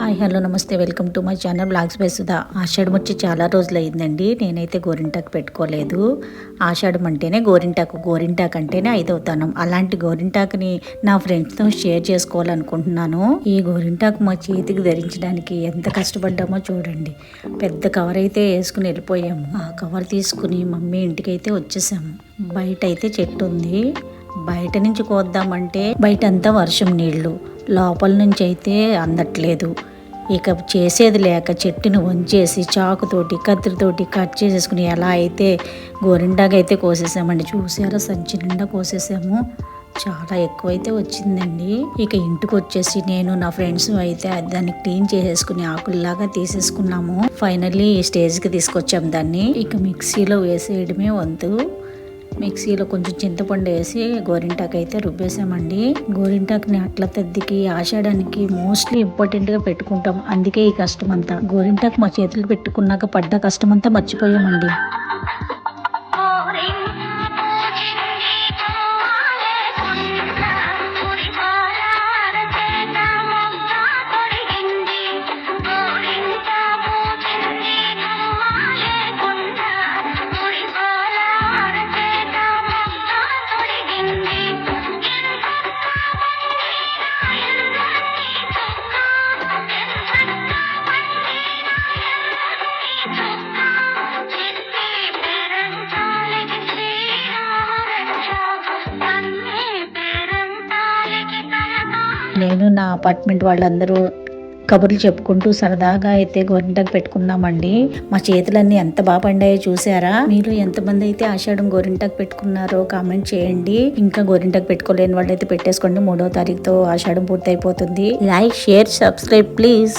Hi hello నమస్తే welcome to my channel blogs by Sudha. ఆషాఢం వచ్చి చాలా రోజులు అయిందండి. నేనైతే గోరింటాకు పెట్టుకోలేదు. ఆషాఢం అంటేనే గోరింటాకు అంటేనే ఐదవుతాను. అలాంటి గోరింటాకుని నా ఫ్రెండ్స్తో షేర్ చేసుకోవాలనుకుంటున్నాను. ఈ గోరింటాకు మా చేతికి ధరించడానికి ఎంత కష్టపడ్డామో చూడండి. పెద్ద కవర్ అయితే వేసుకుని వెళ్ళిపోయాము. ఆ కవర్ తీసుకుని మమ్మీ ఇంటికైతే వచ్చేసాము. బయట అయితే చెట్టు ఉంది. బయట నుంచి కోద్దామంటే బయట అంతా వర్షం నీళ్లు, లోపల నుంచి అయితే అందట్లేదు. ఇక చేసేది లేక చెట్టుని వంచేసి చాకుతోటి కత్తిరితోటి కట్ చేసేసుకుని ఎలా అయితే గోరింటాకు అయితే కోసేసామండి. చూసారా, సంచి నిండా కోసేసాము. చాలా ఎక్కువైతే వచ్చిందండి. ఇక ఇంటికి వచ్చేసి నేను నా ఫ్రెండ్స్ అయితే దాన్ని క్లీన్ చేసేసుకుని ఆకుల్లాగా తీసేసుకున్నాము. ఫైనల్లీ ఈ స్టేజ్కి తీసుకొచ్చాము దాన్ని. ఇక మిక్సీలో వేసేయడమే వంతు. మిక్సీలో కొంచెం చింతపండు వేసి గోరింటాకు అయితే రుబ్బేసామండి. గోరింటాకుని అట్ల తద్దికి ఆషాఢానికి మోస్ట్లీ ఇంపార్టెంట్గా పెట్టుకుంటాం. అందుకే ఈ కష్టం అంతా. గోరింటాకు మా చేతులు పెట్టుకున్నాక పడ్డ కష్టం అంతా మర్చిపోయామండి. నేను నా అపార్ట్మెంట్ వాళ్ళందరూ కబుర్లు చెప్పుకుంటూ సరదాగా అయితే గోరింటాకు పెట్టుకున్నామండి. మా చేతులన్నీ ఎంత బాగా పండాయో చూసారా. మీరు ఎంతమంది అయితే ఆషాఢం గోరింటాకు పెట్టుకున్నారో కామెంట్ చేయండి. ఇంకా గోరింటాకు పెట్టుకోలేని వాళ్ళైతే పెట్టేసుకోండి. 3వ తారీఖుతో ఆషాఢం పూర్తి అయిపోతుంది. Like, share, subscribe please.